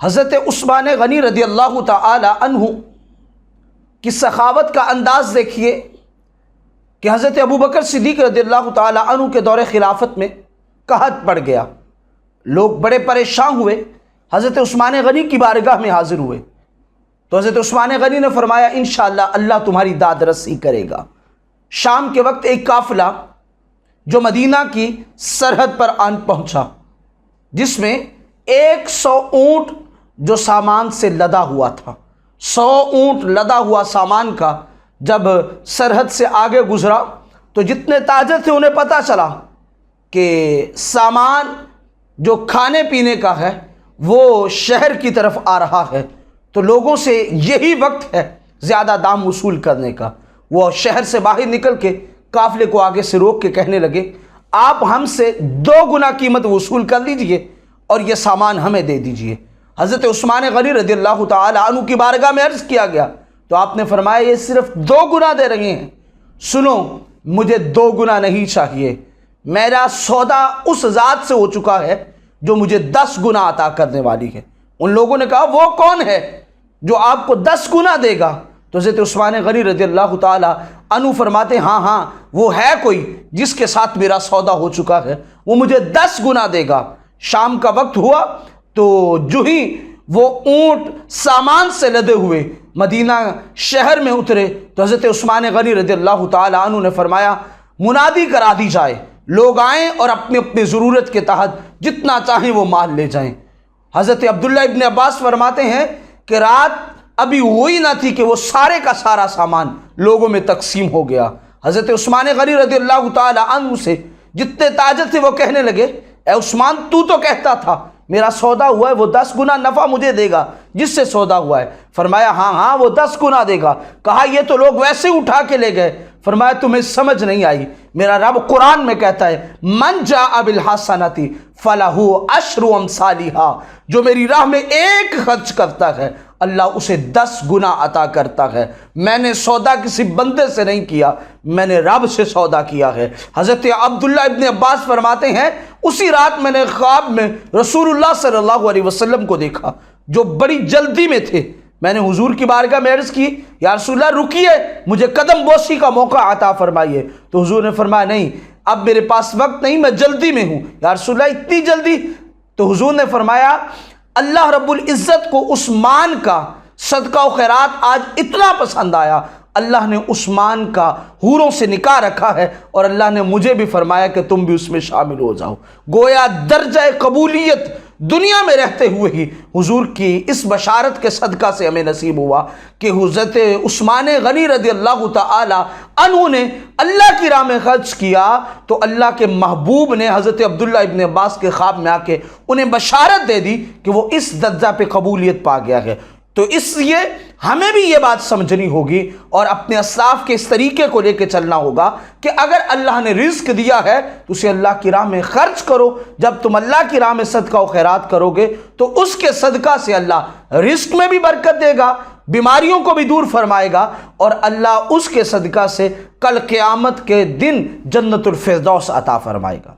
حضرت عثمان غنی رضی اللہ تعالی عنہ کی سخاوت کا انداز دیکھیے کہ حضرت ابوبکر صدیق رضی اللہ تعالی عنہ کے دور خلافت میں قحط پڑ گیا، لوگ بڑے پریشان ہوئے، حضرت عثمان غنی کی بارگاہ میں حاضر ہوئے تو حضرت عثمان غنی نے فرمایا انشاءاللہ اللہ تمہاری داد رسی کرے گا۔ شام کے وقت ایک قافلہ جو مدینہ کی سرحد پر آن پہنچا، جس میں 100 اونٹ جو سامان سے لدا ہوا تھا، 100 اونٹ لدا ہوا سامان کا جب سرحد سے آگے گزرا تو جتنے تاجر تھے انہیں پتہ چلا کہ سامان جو کھانے پینے کا ہے وہ شہر کی طرف آ رہا ہے، تو لوگوں سے یہی وقت ہے زیادہ دام وصول کرنے کا۔ وہ شہر سے باہر نکل کے قافلے کو آگے سے روک کے کہنے لگے آپ ہم سے 2 گنا قیمت وصول کر لیجئے اور یہ سامان ہمیں دے دیجئے۔ حضرت عثمان غنی رضی اللہ تعالی عنہ کی بارگاہ میں عرض کیا گیا تو آپ نے فرمایا یہ صرف 2 گنا دے رہے ہیں، سنو مجھے 2 گنا نہیں چاہیے، میرا سودا اس ذات سے ہو چکا ہے جو مجھے 10 گنا عطا کرنے والی ہے۔ ان لوگوں نے کہا وہ کون ہے جو آپ کو 10 گنا دے گا؟ تو حضرت عثمان غنی رضی اللہ تعالی عنہ فرماتے ہاں وہ ہے کوئی جس کے ساتھ میرا سودا ہو چکا ہے، وہ مجھے 10 گنا دے گا۔ شام کا وقت ہوا تو جو ہی وہ اونٹ سامان سے لدے ہوئے مدینہ شہر میں اترے تو حضرت عثمان غنی رضی اللہ تعالی عنہ نے فرمایا منادی کرا دی جائے، لوگ آئیں اور اپنی اپنی ضرورت کے تحت جتنا چاہیں وہ مال لے جائیں۔ حضرت عبداللہ ابن عباس فرماتے ہیں کہ رات ابھی ہوئی نہ تھی کہ وہ سارے کا سارا سامان لوگوں میں تقسیم ہو گیا۔ حضرت عثمان غنی رضی اللہ تعالی عنہ سے جتنے تاجر تھے وہ کہنے لگے اے عثمان تو کہتا تھا میرا سودا ہوا ہے وہ 10 گنا نفع مجھے دے گا جس سے سودا ہوا ہے۔ فرمایا ہاں وہ 10 گنا دے گا۔ کہا یہ تو لوگ ویسے اٹھا کے لے گئے۔ فرمایا تمہیں سمجھ نہیں آئی، میرا رب قرآن میں کہتا ہے من جاء بالحسنۃ فلہ عشر امثالھا، جو میری راہ میں 1 خرچ کرتا ہے اللہ اسے 10 گنا عطا کرتا ہے۔ میں نے سودا کسی بندے سے نہیں کیا، میں نے رب سے سودا کیا ہے۔ حضرت عبداللہ ابن عباس فرماتے ہیں اسی رات میں نے خواب میں رسول اللہ صلی اللہ علیہ وسلم کو دیکھا جو بڑی جلدی میں تھے۔ میں نے حضور کی بارگاہ میں عرض کی یا رسول اللہ رکیے مجھے قدم بوسی کا موقع عطا فرمائیے، تو حضور نے فرمایا نہیں اب میرے پاس وقت نہیں، میں جلدی میں ہوں۔ یا رسول اللہ اتنی جلدی؟ تو حضور نے فرمایا اللہ رب العزت کو عثمان کا صدقہ و خیرات آج اتنا پسند آیا، اللہ نے عثمان کا حوروں سے نکاح رکھا ہے اور اللہ نے مجھے بھی فرمایا کہ تم بھی اس میں شامل ہو جاؤ۔ گویا درجہ قبولیت دنیا میں رہتے ہوئے ہی حضور کی اس بشارت کے صدقہ سے ہمیں نصیب ہوا کہ حضرت عثمان غنی رضی اللہ تعالی عنہ نے اللہ کی راہ میں خرچ کیا تو اللہ کے محبوب نے حضرت عبداللہ ابن عباس کے خواب میں آ کے انہیں بشارت دے دی کہ وہ اس درجہ پہ قبولیت پا گیا ہے۔ تو اس لیے ہمیں بھی یہ بات سمجھنی ہوگی اور اپنے اسلاف کے اس طریقے کو لے کے چلنا ہوگا کہ اگر اللہ نے رزق دیا ہے تو اسے اللہ کی راہ میں خرچ کرو۔ جب تم اللہ کی راہ میں صدقہ و خیرات کرو گے تو اس کے صدقہ سے اللہ رزق میں بھی برکت دے گا، بیماریوں کو بھی دور فرمائے گا، اور اللہ اس کے صدقہ سے کل قیامت کے دن جنت الفردوس عطا فرمائے گا۔